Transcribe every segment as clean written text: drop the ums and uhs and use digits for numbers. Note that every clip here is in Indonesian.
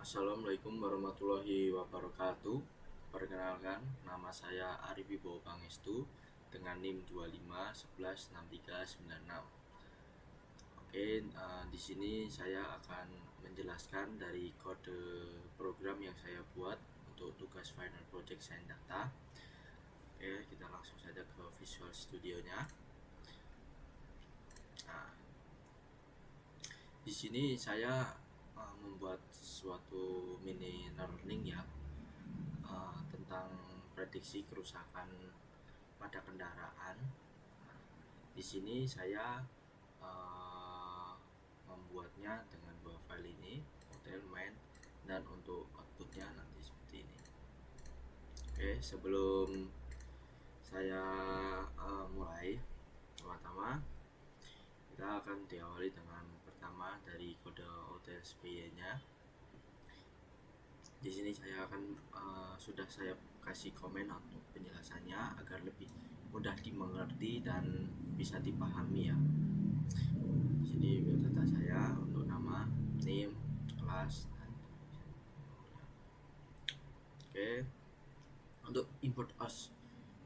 Assalamualaikum warahmatullahi wabarakatuh. Perkenalkan, nama saya Arif Wibowo Pangestu dengan NIM 25116396. Oke, di sini saya akan menjelaskan dari kode program yang saya buat untuk tugas final project Sains Data. Oke, kita langsung saja ke Visual Studio-nya. Nah, di sini saya membuat suatu mini learning ya, tentang prediksi kerusakan pada kendaraan. Nah, di sini saya membuatnya dengan dua file ini, model main, dan untuk outputnya nanti seperti ini. Oke, sebelum saya mulai, pertama kita akan diawali dengan pertama dari kode OTSP-nya. Di sini saya akan sudah saya kasih komen untuk penjelasannya agar lebih mudah dimengerti dan bisa dipahami ya. Di sini biodata saya untuk nama, name, kelas, dan oke. Untuk import OS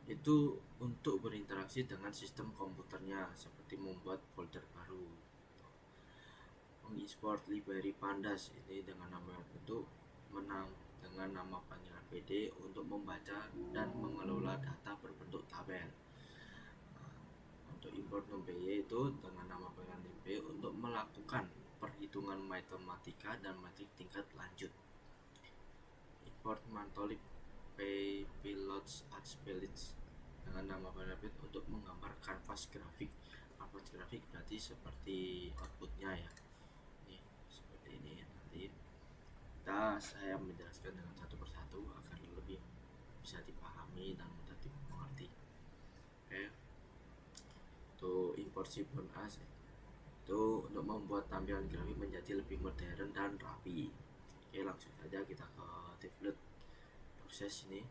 itu untuk berinteraksi dengan sistem komputernya, seperti membuat folder baru, mengekspor library pandas ini dengan nama bentuk dengan nama panggilan PD untuk membaca dan mengelola data berbentuk tabel. Untuk import NumPy itu dengan nama panggilan NumPy untuk melakukan perhitungan matematika dan matematik tingkat lanjut. Import Matplotlib Pilots Archpilot dengan nama panggilan untuk menggambar kanvas grafik. Kanvas grafik berarti seperti outputnya ya. Ini seperti ini nanti. Saya menjelaskan dengan satu persatu agar lebih bisa dipahami dan mudah dimengerti. Oke. Untuk import Seaborn As itu untuk membuat tampilan grafik menjadi lebih modern dan rapi. Oke, langsung saja kita ke develop proses ini.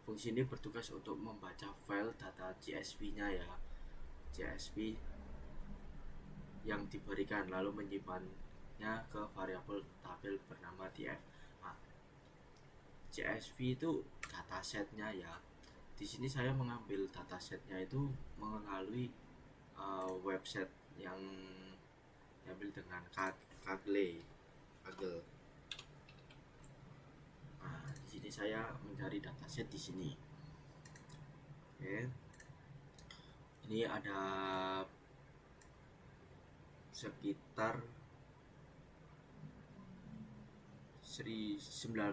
Fungsi ini bertugas untuk membaca file data CSV-nya ya, CSV yang diberikan, lalu menyimpannya ke variabel tabel bernama df. Nah, CSV itu datasetnya ya. Di sini saya mengambil datasetnya itu melalui website yang diambil dengan Kaggle. Nah, di sini saya mencari dataset di sini. Oke. Ini ada sekitar 19.530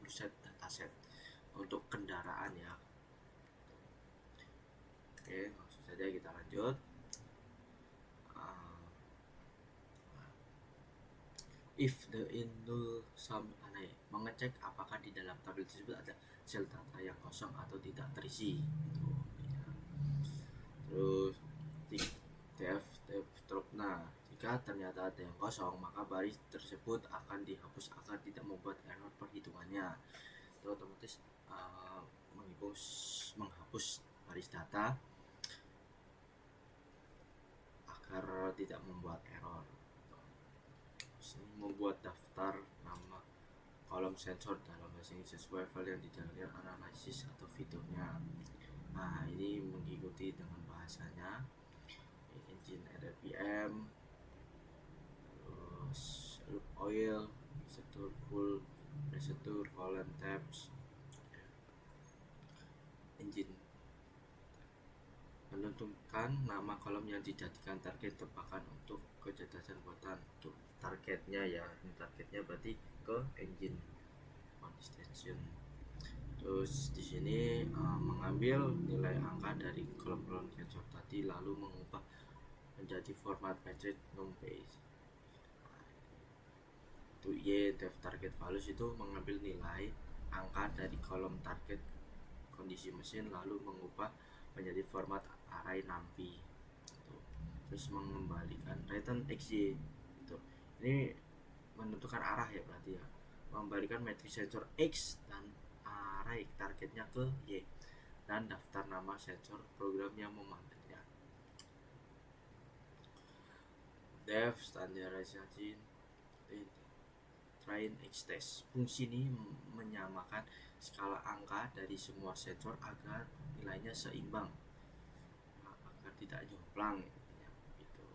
set dataset untuk kendaraan ya. Oke, langsung saja kita lanjut. If the in null sum array, mengecek apakah di dalam tabel tersebut ada sel data yang kosong atau tidak terisi. Terus def drop. Nah, jika ternyata ada yang kosong, maka baris tersebut akan dihapus agar tidak membuat error perhitungannya. Itu otomatis menghapus baris data agar tidak membuat error. Membuat daftar nama kolom sensor dalam bahasa Inggris sesuai file yang dijalankan analisis atau fiturnya. Nah, ini mengikuti dengan bahasanya, engine RPM, terus loop oil, presetur full, presetur colon tabs, engine menentukan nama kolom yang dijadikan target tebakan untuk kecerdasan buatan. Untuk targetnya ya, ini targetnya berarti ke engine station. Terus di sini mengambil nilai angka dari kolom-kolom sensor tadi lalu mengubah menjadi format matrix NumPy. Untuk Y def target values itu mengambil nilai angka dari kolom target kondisi mesin lalu mengubah menjadi format array NumPy. Terus mengembalikan return xy itu. Ini menentukan arah ya berarti ya. Mengembalikan matrix sensor X dan array targetnya ke Y dan daftar nama sensor program yang memanggilnya. Def standardization train X-test. Fungsi ini menyamakan skala angka dari semua sensor agar nilainya seimbang, agar tidak jomplang gitu.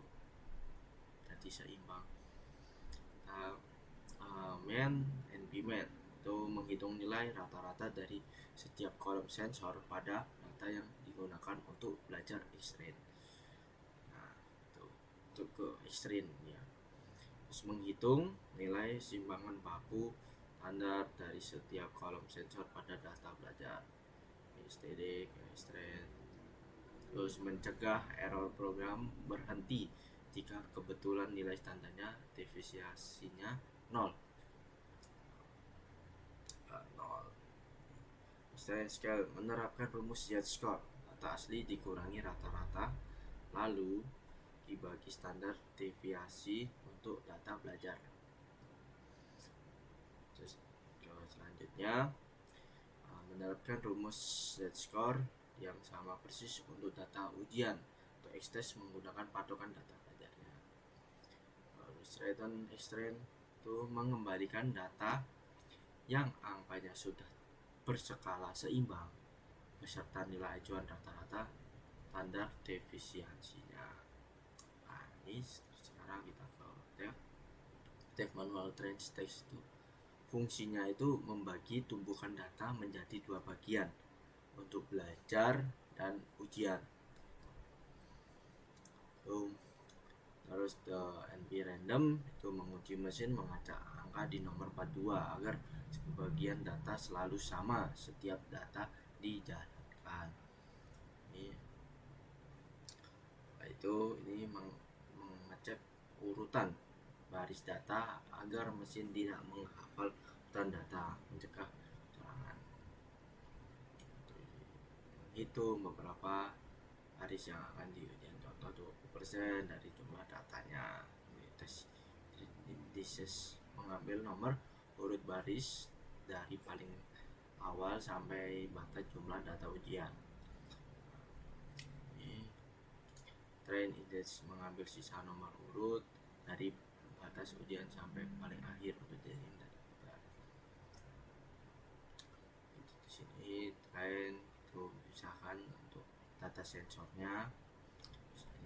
Jadi seimbang. Main and Bmain itu menghitung nilai rata-rata dari setiap kolom sensor pada data yang digunakan untuk belajar X-train. Nah, itu untuk ke X-train ya. Terus menghitung nilai simbangan baku standar dari setiap kolom sensor pada data belajar STD, X-train. Terus mencegah error program berhenti jika kebetulan nilai standarnya deviasinya 0. Scale menerapkan rumus Z-score, data asli dikurangi rata-rata lalu dibagi standar deviasi untuk data belajar. Terus selanjutnya menerapkan rumus Z-score yang sama persis untuk data ujian. Untuk X-test menggunakan patokan data belajarnya. Return X-train itu mengembalikan data yang angkanya sudah berskala seimbang beserta nilai acuan rata-rata standar defisiensinya. Nah, ini sekarang kita ke Dev Manual Train Text itu fungsinya itu membagi tumpukan data menjadi dua bagian untuk belajar dan ujian. Terus NP random itu menguji mesin mengacak angka di nomor 42 agar sebagian data selalu sama setiap data dijalankan. Ini mengecek urutan baris data agar mesin tidak menghafal urutan data, mencegah kecurangan. Itu beberapa baris yang akan diujian, contoh 20% dari jumlah datanya. Tes indices mengambil nomor urut baris dari paling awal sampai batas jumlah data ujian. Train index mengambil sisa nomor urut dari batas ujian sampai paling akhir untuk jadi data. Di sini train itu misalkan untuk data sensornya,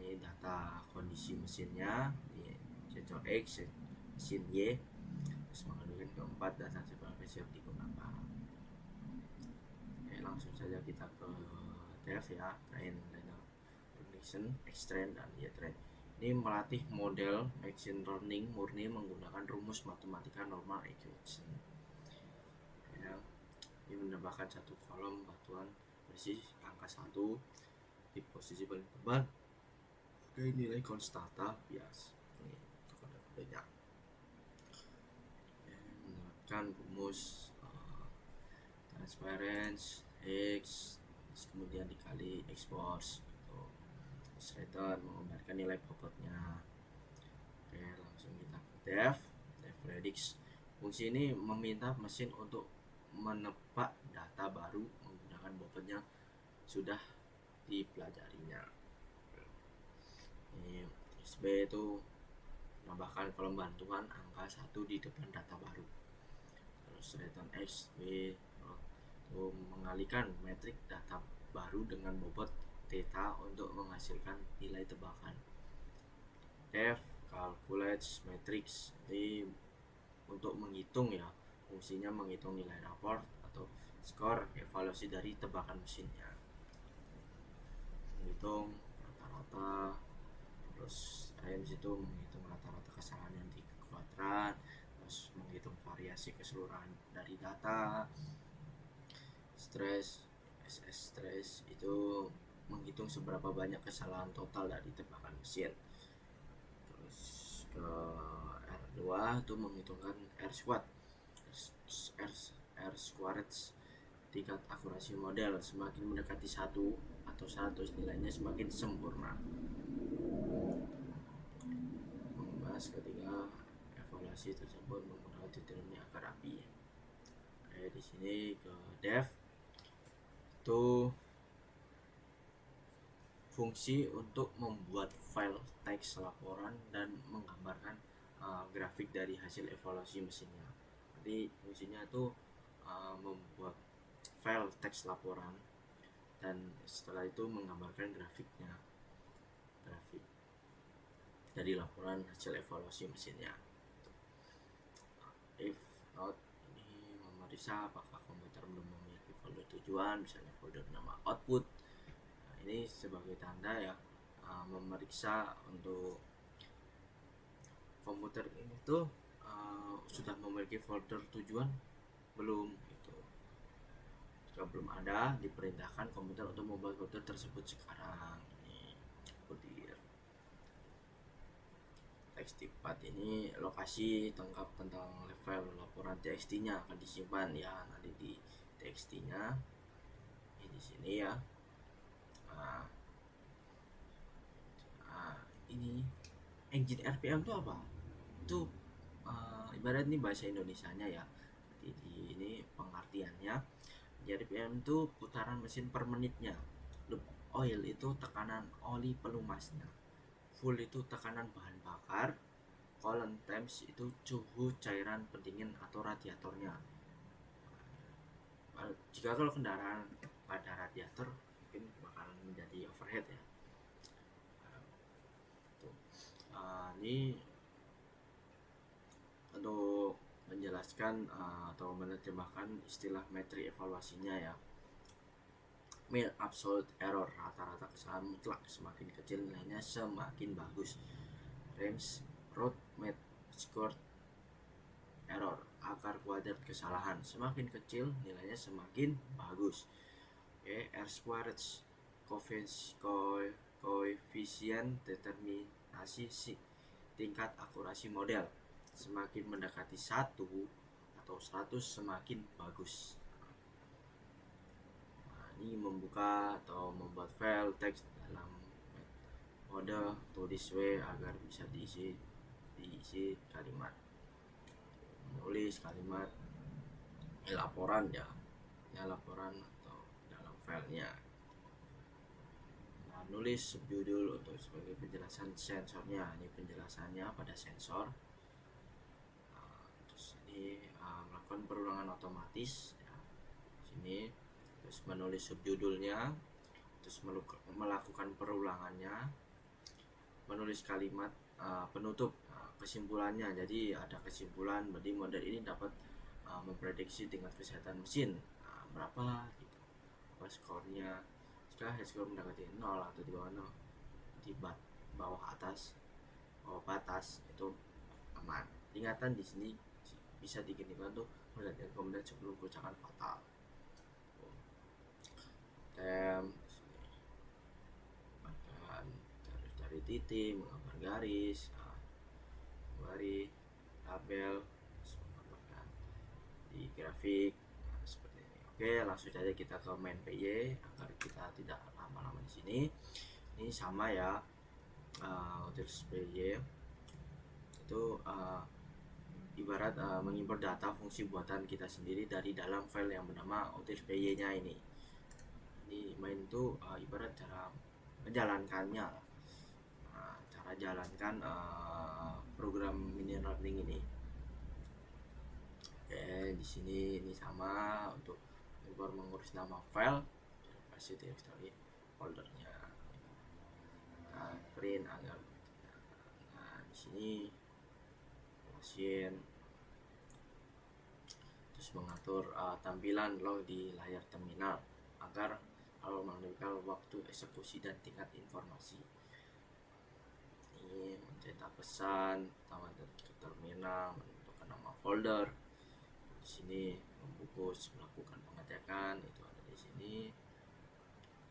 ini data kondisi mesinnya di sensor X, mesin Y, terus mengadukan keempat data seberapa siap digunakan. Oke, langsung saja kita ke dev ya, train prediction, X-train dan Y-train. Ini melatih model machine learning murni menggunakan rumus matematika normal equation. Ya, ini menambahkan satu kolom batuan berisi angka 1 di posisi paling tebal. Oke, nilai konstanta bias. Ini kode-kodenya. Menerapkan rumus transparency X, kemudian dikali expose. Return menggambarkan nilai bobotnya. Oke, langsung kita ke dev predict. Fungsi ini meminta mesin untuk menebak data baru menggunakan bobot yang sudah dipelajarinya. Ini SB itu menambahkan kolom bantuan angka 1 di depan data baru. Terus return X B itu mengalihkan metrik data baru dengan bobot theta untuk menghasilkan nilai tebakan. Dev calculate matrix ini untuk menghitung ya, fungsinya menghitung nilai raport atau skor evaluasi dari tebakan mesinnya, menghitung rata-rata. Terus di situ menghitung rata-rata kesalahan yang di kuadran, terus menghitung variasi keseluruhan dari data. Stress itu menghitung seberapa banyak kesalahan total dari tebakan mesin. Terus ke R2 itu menghitungkan R squared tingkat akurasi model. Semakin mendekati 1 atau 100 nilainya semakin sempurna. Membahas ketiga evaluasi tersebut menggunakan determinis akar api. Oke, di sini ke dev itu fungsi untuk membuat file teks laporan dan menggambarkan grafik dari hasil evaluasi mesinnya. Jadi fungsinya itu membuat file teks laporan dan setelah itu menggambarkan grafik dari laporan hasil evaluasi mesinnya. If not, ini memeriksa apakah komputer belum memiliki folder tujuan, misalnya folder nama output. Nah, ini sebagai tanda ya, memeriksa untuk komputer ini tuh sudah memiliki folder tujuan belum gitu. Jika belum ada, diperintahkan komputer untuk membuat folder tersebut sekarang. Ini seperti txt4 ini lokasi lengkap tentang level laporan txt-nya akan disimpan ya nanti di txt-nya ini di sini ya. Ini engine RPM itu apa? Itu ibarat ini bahasa Indonesianya ya. Jadi ini pengertiannya. RPM itu putaran mesin per menitnya. Loop oil itu tekanan oli pelumasnya. Full itu tekanan bahan bakar. Coolant temps itu suhu cairan pendingin atau radiatornya. Jika kalau kendaraan pada radiator mungkin bakalan menjadi overhead ya. Ini untuk menjelaskan atau menerjemahkan istilah metri evaluasinya ya. Mean absolute error, rata-rata kesalahan mutlak, semakin kecil nilainya semakin bagus. Range root mean square error, akar kuadrat kesalahan, semakin kecil nilainya semakin bagus. R squared koefisien determinasi tingkat akurasi model, semakin mendekati 1 atau 100 semakin bagus. Ini membuka atau membuat file teks dalam mode tulis W agar bisa diisi kalimat, menulis kalimat laporan ya laporan atau dalam filenya. Nulis subjudul untuk sebagai penjelasan sensornya, ini penjelasannya pada sensor. Terus ini melakukan perulangan otomatis ya. Sini terus menulis subjudulnya, terus melakukan perulangannya, menulis kalimat penutup kesimpulannya. Jadi ada kesimpulan, berarti model ini dapat memprediksi tingkat kesehatan mesin berapa gitu, apa skornya. Jika skor mendekati 0 atau di bawah 0, di bawah batas itu aman. Ingatan di sini bisa digantikan tuh melihat kemudian sebelum kerusakan fatal. Terus dari titik, menggambar garis, tabel, di grafik seperti ini. Oke, langsung saja kita ke main PY agar kita tidak lama-lama di sini. Ini sama ya, utils PY itu ibarat mengimpor data fungsi buatan kita sendiri dari dalam file yang bernama utils PY-nya ini. Ini main itu ibarat cara menjalankannya, cara jalankan program mini learning ini. Oke, di sini ini sama untuk impor mengurus nama file, kasih directory foldernya. Print agar di sini mesin, terus mengatur tampilan log di layar terminal agar kalau menentukan waktu eksekusi dan tingkat informasi. Ini mencetak pesan, tamat ke terminal, menentukan nama folder. Di sini membungkus, melakukan pengecekan, itu ada di sini.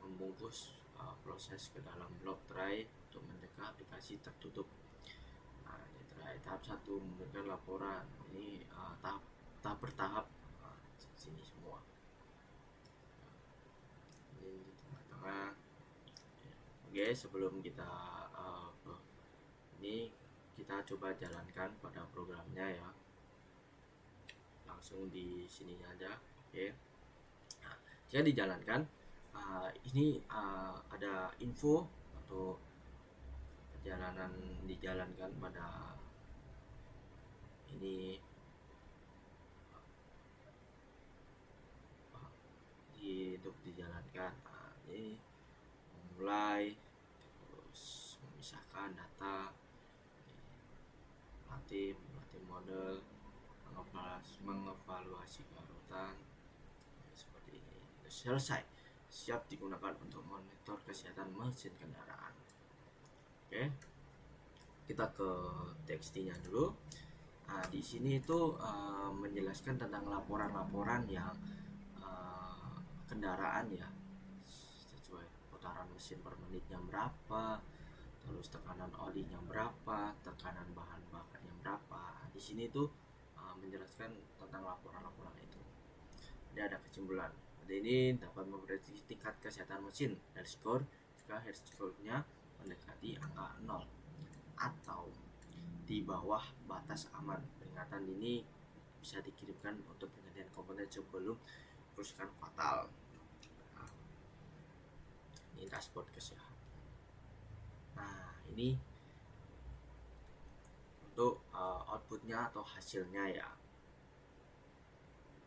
Membungkus proses ke dalam blok tray untuk mencegah aplikasi tertutup. Nah, ini tray tahap 1 memberikan laporan. Ini tahap bertahap sini semua. Ini di tengah-tengah. Oke, sebelum kita ini kita coba jalankan pada programnya ya. Langsung di sini aja. Oke. Nah, jika dijalankan ini ada info atau perjalanan dijalankan pada kan. Nah, ini memulai, terus memisahkan data, melatih model, mengevaluasi kerutan, seperti ini. Selesai, siap digunakan untuk monitor kesehatan mesin kendaraan. Oke, kita ke TXT-nya dulu. Nah, di sini itu menjelaskan tentang laporan-laporan yang kendaraan ya, sesuai putaran mesin per menitnya berapa, terus tekanan olinya berapa, tekanan bahan bakarnya berapa. Di sini tuh menjelaskan tentang laporan-laporan itu. Ini ada kesimpulan. Ini dapat memprediksi tingkat kesehatan mesin dari skor jika head score-nya mendekati angka 0 atau di bawah batas aman. Peringatan ini bisa dikirimkan untuk penggantian komponen sebelum kerusakan fatal. Nah, ini dashboard kesehatan. Nah, ini untuk outputnya atau hasilnya ya.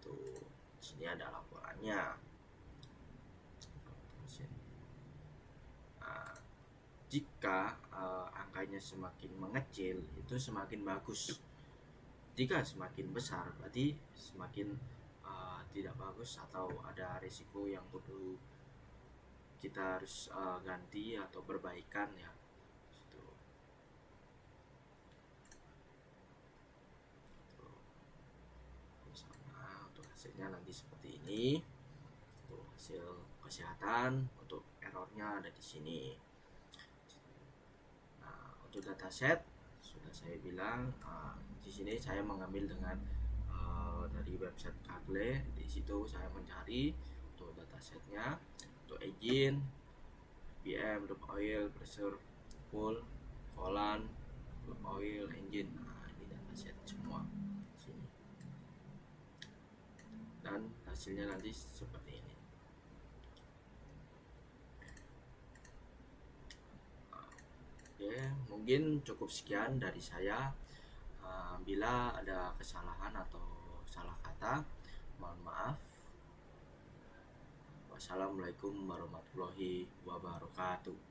Tuh, sini ada laporannya. Nah, jika angkanya semakin mengecil itu semakin bagus. Jika semakin besar berarti semakin tidak bagus atau ada risiko yang perlu kita harus ganti atau perbaikan ya. Untuk hasilnya nanti seperti ini. Tuh, hasil kesehatan untuk errornya ada di sini. Nah, untuk dataset sudah saya bilang di sini saya mengambil dengan dari website Kaggle. Di situ saya mencari untuk datasetnya, untuk engine, BM, loop oil, pressure, full, volan, loop oil, engine. Nah, ini dataset semua sini. Dan hasilnya nanti seperti ini. Oke, mungkin cukup sekian dari saya. Bila ada kesalahan atau salah kata, mohon maaf. Wassalamualaikum warahmatullahi wabarakatuh.